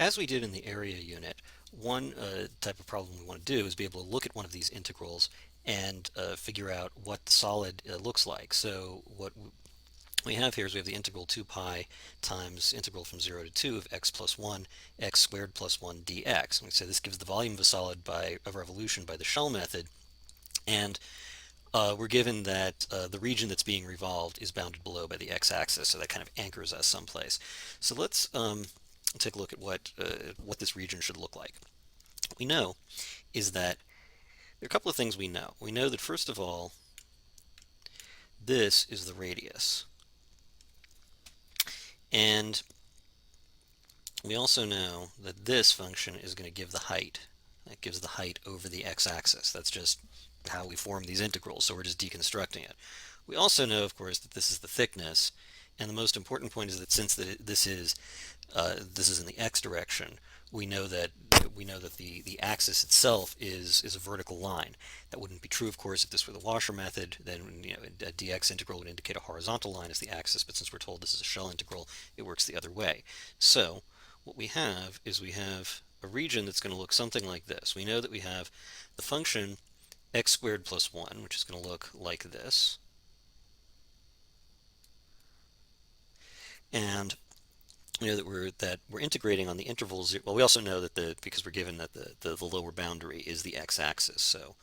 as we did in the area unit, one type of problem we want to do is be able to look at one of these integrals and figure out what the solid looks like. So what we have here is we have the integral 2 pi times integral from 0 to 2 of x plus 1 x squared plus 1 dx. And we say this gives the volume of a solid of revolution by the shell method, and we're given that the region that's being revolved is bounded below by the x-axis, so that kind of anchors us someplace. So let's take a look at what this region should look like. What we know is that there are a couple of things we know. We know that first of all, this is the radius. And we also know that this function is going to give the height. That gives the height over the x-axis. That's just how we form these integrals, so we're just deconstructing it. We also know, of course, that this is the thickness, and the most important point is that since this is in the x direction, we know that the axis itself is a vertical line. That wouldn't be true, of course, if this were the washer method. Then a dx integral would indicate a horizontal line as the axis, but since we're told this is a shell integral, it works the other way. So what we have is we have a region that's going to look something like this. We know that we have the function x squared plus 1, which is going to look like this. And we know that we're integrating on the intervals. Well, we also know that because we're given that the lower boundary is the x-axis, so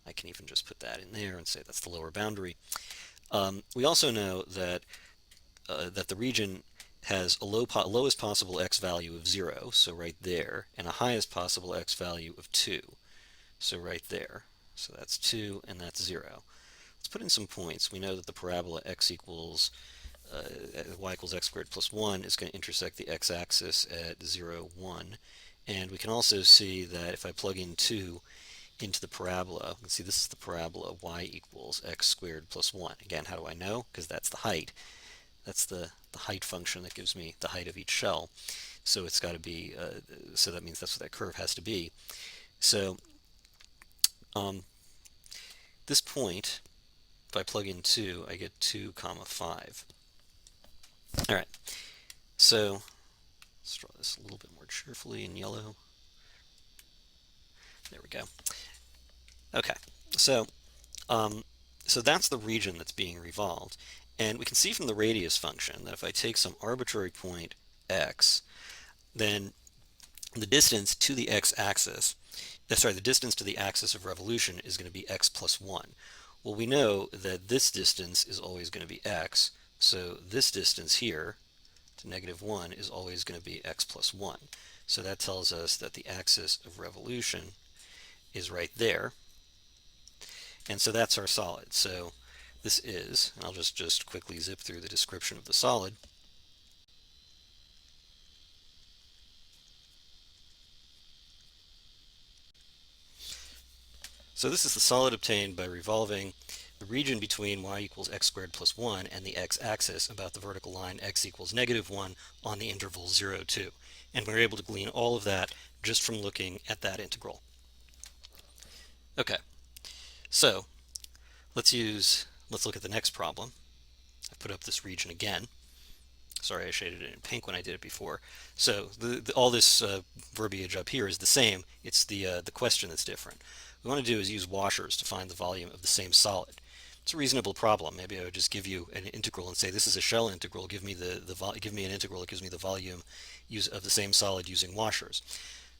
I can even just put that in there and say that's the lower boundary. We also know that the region has a lowest possible x value of 0, so right there, and a highest possible x value of 2, so right there. So that's 2 and that's 0. Let's put in some points. We know that the parabola y equals x squared plus 1 is going to intersect the x-axis at 0, 1. And we can also see that if I plug in 2 into the parabola, you can see this is the parabola y equals x squared plus 1. Again, how do I know? Because that's the height. That's the height function that gives me the height of each shell. So it's got to be, so that means that's what that curve has to be. So this point, if I plug in 2, I get 2 comma 5. All right, so let's draw this a little bit more cheerfully in yellow. There we go. Okay, so that's the region that's being revolved. And we can see from the radius function that if I take some arbitrary point x, then the distance to the x-axis, the distance to the axis of revolution is going to be x plus 1. Well, we know that this distance is always going to be x, so this distance here to -1 is always going to be x plus 1. So that tells us that the axis of revolution is right there. And so that's our solid. So this is, and I'll just quickly zip through the description of the solid. So this is the solid obtained by revolving the region between y equals x squared plus 1 and the x-axis about the vertical line x equals -1 on the interval 0, 2. And we're able to glean all of that just from looking at that integral. Okay, so let's look at the next problem. I put up this region again. Sorry, I shaded it in pink when I did it before. So all this verbiage up here is the same. It's the question that's different. What we want to do is use washers to find the volume of the same solid. It's a reasonable problem. Maybe I would just give you an integral and say this is a shell integral. Give me give me an integral that gives me the volume of the same solid using washers.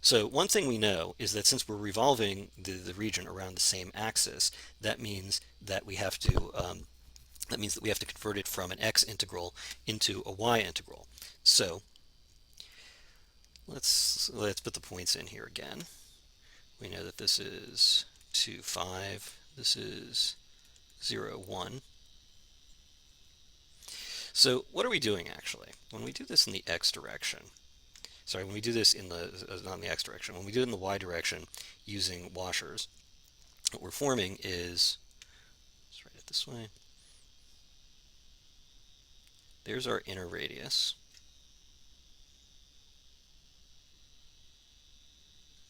So one thing we know is that since we're revolving the region around the same axis, that means that we have to convert it from an x integral into a y integral. So let's put the points in here again. We know that this is 2, 5. This is 0, 1. So what are we doing actually? When we do this in the x direction, sorry, when we do this in not in the x direction, when we do it in the y direction using washers, what we're forming is, let's write it this way. There's our inner radius.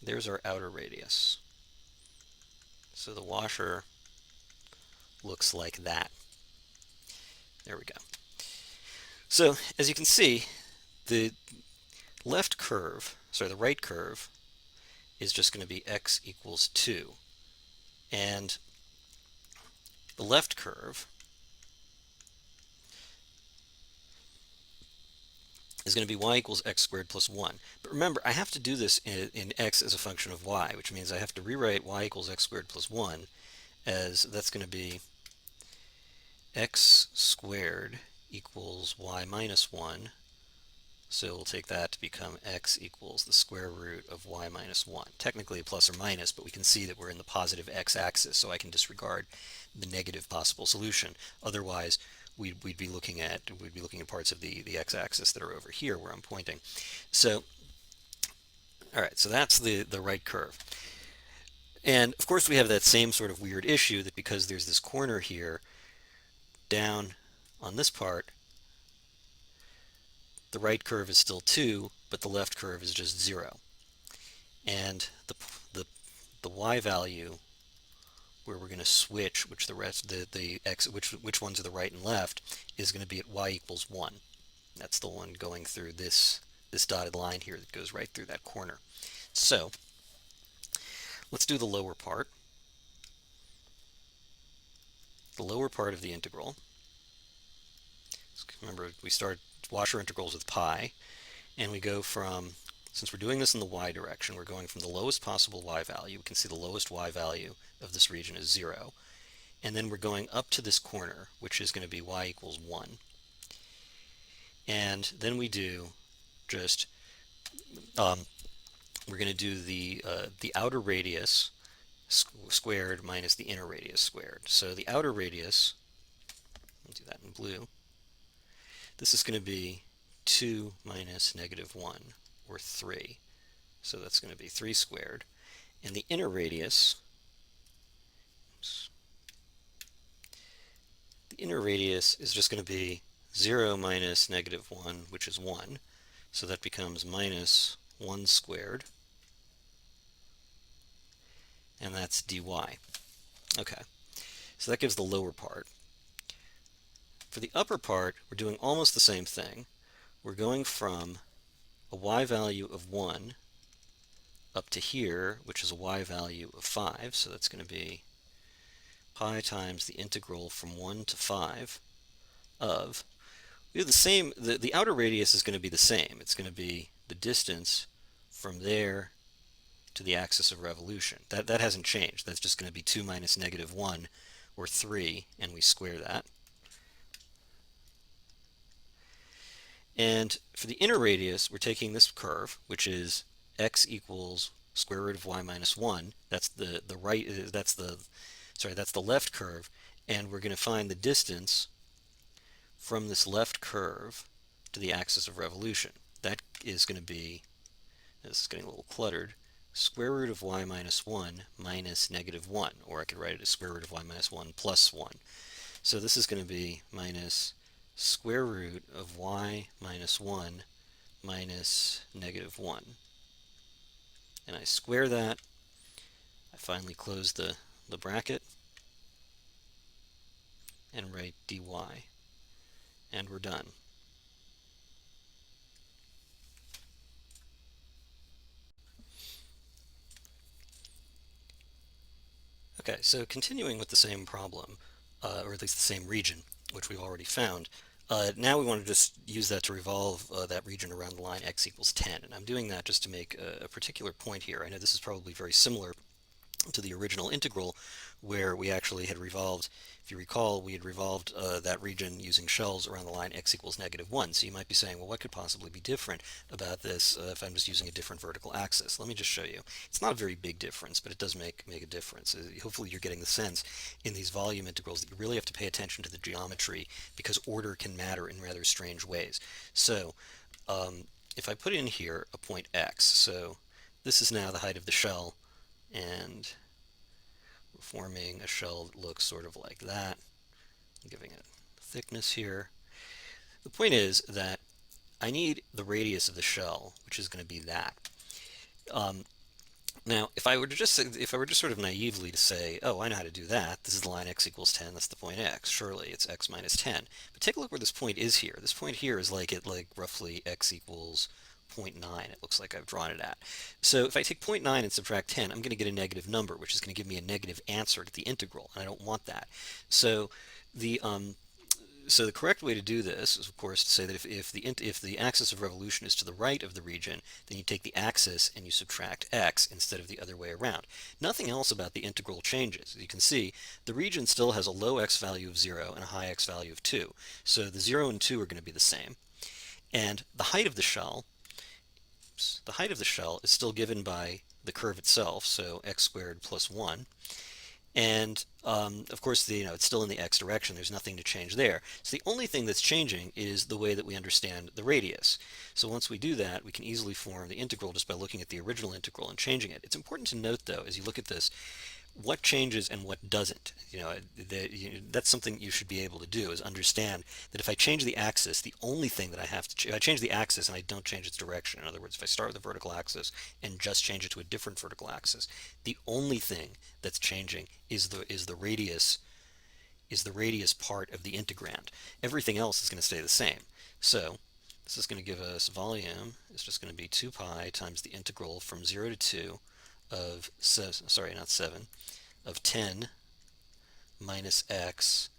There's our outer radius. So the washer looks like that. There we go. So as you can see, the left curve sorry, the right curve is just going to be x equals 2. And the left curve is going to be y equals x squared plus 1. But remember, I have to do this in x as a function of y, which means I have to rewrite y equals x squared plus 1 as that's going to be x squared equals y minus 1. So we'll take that to become x equals the square root of y minus 1. Technically a plus or minus, but we can see that we're in the positive x-axis, so I can disregard the negative possible solution. Otherwise, we'd be looking at parts of the x-axis that are over here where I'm pointing. So, all right, so that's the right curve. And of course we have that same sort of weird issue that because there's this corner here down on this part, the right curve is still 2, but the left curve is just 0. And the y value where we're going to switch which ones are the right and left is going to be at y equals 1. That's the one going through this dotted line here that goes right through that corner. So let's do the lower part. The lower part of the integral. Remember, we start washer integrals with pi, and we go from, since we're doing this in the y direction, we're going from the lowest possible y value. We can see the lowest y value of this region is 0. And then we're going up to this corner, which is going to be y equals 1. And then we do just, we're going to do the outer radius squared minus the inner radius squared. So the outer radius, I'll do that in blue, this is going to be 2 minus negative 1, or 3. So that's going to be 3 squared. And the inner radius, is just going to be 0 minus negative 1, which is 1. So that becomes minus 1 squared. And that's dy. Okay, so that gives the lower part. For the upper part, we're doing almost the same thing. We're going from a y value of 1 up to here, which is a y value of 5. So that's going to be pi times the integral from 1 to 5 of, we do the same, the outer radius is going to be the same. It's going to be the distance from there to the axis of revolution. That hasn't changed. That's just going to be 2 minus negative 1, or 3, and we square that. And for the inner radius, we're taking this curve, which is x equals square root of y minus 1. That's the left curve, and we're going to find the distance from this left curve to the axis of revolution. That is going to be, this is getting a little cluttered, square root of y minus 1 minus negative 1, or I could write it as square root of y minus 1 plus 1. So this is going to be minus square root of y minus 1 minus negative 1. And I square that. I finally close the bracket and write dy. And we're done. Okay, so continuing with the same problem, or at least the same region, which we've already found, now we want to just use that to revolve that region around the line x equals 10. And I'm doing that just to make a particular point here. I know this is probably very similar to the original integral, where we actually had revolved, if you recall, we had revolved that region using shells around the line x equals negative 1. So you might be saying, well, what could possibly be different about this if I'm just using a different vertical axis? Let me just show you. It's not a very big difference, but it does make a difference. Hopefully you're getting the sense in these volume integrals that you really have to pay attention to the geometry, because order can matter in rather strange ways. So if I put in here a point x, so this is now the height of the shell, and we're forming a shell that looks sort of like that. I'm giving it thickness here. The point is that I need the radius of the shell, which is going to be that. Now, if I were just sort of naively to say, oh, I know how to do that. This is the line x equals 10. That's the point x. Surely it's x minus 10. But take a look where this point is here. This point here is like roughly x equals 0.9, it looks like I've drawn it at. So if I take 0.9 and subtract 10, I'm going to get a negative number, which is going to give me a negative answer to the integral, and I don't want that. So the so the correct way to do this is, of course, to say that if the axis of revolution is to the right of the region, then you take the axis and you subtract x instead of the other way around. Nothing else about the integral changes. As you can see, the region still has a low x value of 0 and a high x value of 2. So the 0 and 2 are going to be the same. And the height of the shell is still given by the curve itself, so x squared plus 1. And of course, it's still in the x direction. There's nothing to change there. So the only thing that's changing is the way that we understand the radius. So once we do that, we can easily form the integral just by looking at the original integral and changing it. It's important to note, though, as you look at this, what changes and what doesn't. That's something you should be able to do, is understand that if I change the axis, the only thing that I have to change, I change the axis and I don't change its direction. In other words, if I start with the vertical axis and just change it to a different vertical axis, the only thing that's changing is the radius part of the integrand. Everything else is going to stay the same. So this is going to give us volume. It's just going to be 2 pi times the integral from 0 to 2 of, sorry, not 7, of 10 minus x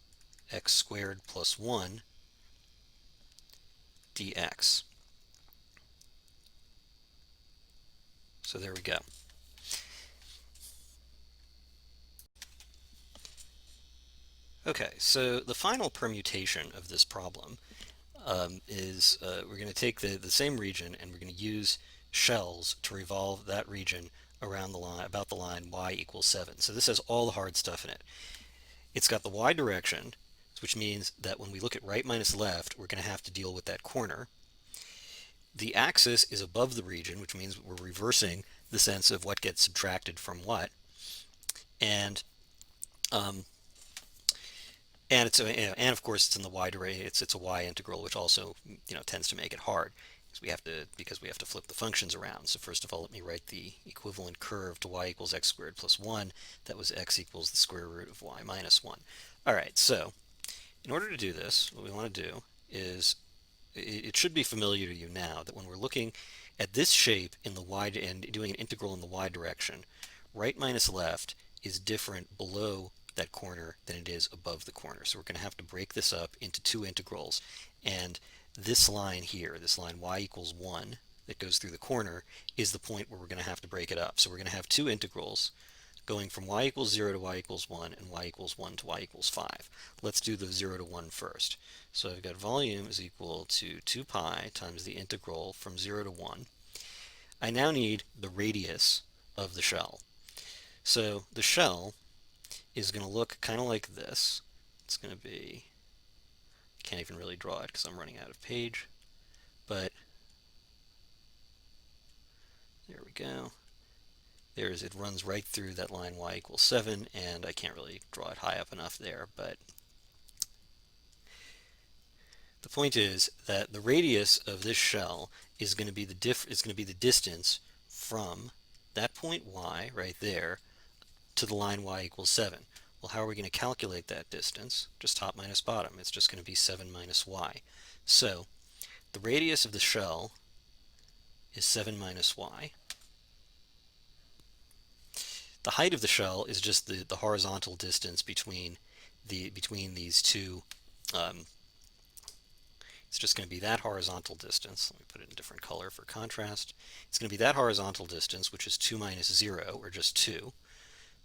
squared plus 1 dx. So there we go. Okay, so the final permutation of this problem is we're going to take the same region and we're going to use shells to revolve that region around the line, about the line y equals 7. So this has all the hard stuff in it. It's got the y direction, which means that when we look at right minus left, we're going to have to deal with that corner. The axis is above the region, which means we're reversing the sense of what gets subtracted from what. And and of course it's in the y direction. It's a y integral, which also tends to make it hard because we have to flip the functions around. So first of all, let me write the equivalent curve to y equals x squared plus 1. That was x equals the square root of y minus 1. All right, so in order to do this, what we want to do is, it should be familiar to you now that when we're looking at this shape in the y and doing an integral in the y direction, right minus left is different below that corner than it is above the corner. So we're going to have to break this up into two integrals. And this line here, this line y equals 1 that goes through the corner, is the point where we're going to have to break it up. So we're going to have two integrals going from y equals 0 to y equals 1 and y equals 1 to y equals 5. Let's do the 0 to 1 first. So I've got volume is equal to 2 pi times the integral from 0 to 1. I now need the radius of the shell. So the shell is going to look kind of like this. It's going to be, I can't even really draw it because I'm running out of page, but there we go. It runs right through that line y equals 7, and I can't really draw it high up enough there, but the point is that the radius of this shell is going to be the distance from that point y right there to the line y equals 7. Well, how are we going to calculate that distance? Just top minus bottom. It's just going to be 7 minus y. So the radius of the shell is 7 minus y. The height of the shell is just the horizontal distance between these two. It's just going to be that horizontal distance. Let me put it in a different color for contrast. It's going to be that horizontal distance, which is 2 minus 0, or just 2.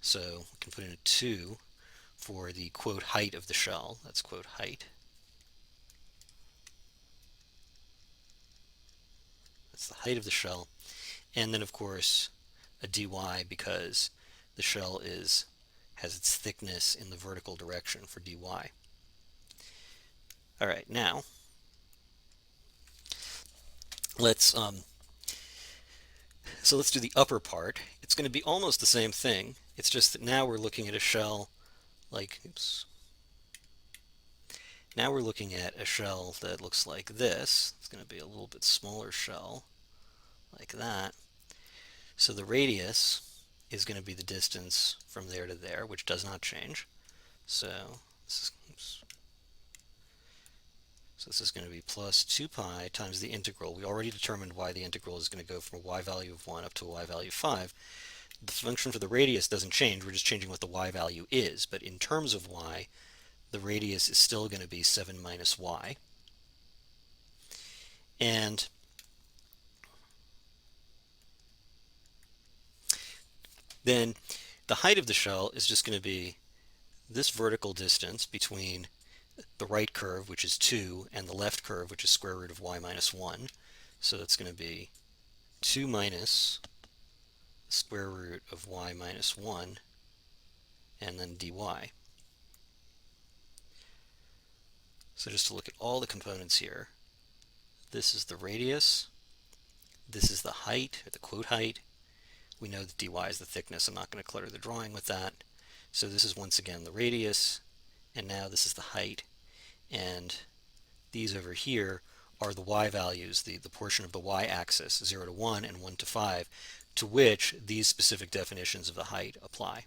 So we can put in a 2 for the quote height of the shell. That's quote height. That's the height of the shell. And then, of course, a dy, because the shell has its thickness in the vertical direction for dy. All right, now let's do the upper part. It's going to be almost the same thing. It's just that now we're looking at a shell like, now we're looking at a shell that looks like this. It's going to be a little bit smaller shell like that. So the radius is going to be the distance from there to there, which does not change. So So this is going to be plus 2 pi times the integral. We already determined why the integral is going to go from a y value of 1 up to a y value of 5. The function for the radius doesn't change, we're just changing what the y value is. But in terms of y, the radius is still going to be 7 minus y. And then the height of the shell is just going to be this vertical distance between the right curve, which is 2, and the left curve, which is square root of y minus 1. So that's going to be 2 minus the square root of y minus 1, and then dy. So just to look at all the components here, this is the radius, this is the height, or the quote height. We know that dy is the thickness. I'm not going to clutter the drawing with that. So this is once again the radius, and now this is the height, and these over here are the y values, the portion of the y-axis, 0 to 1 and 1 to 5, to which these specific definitions of the height apply.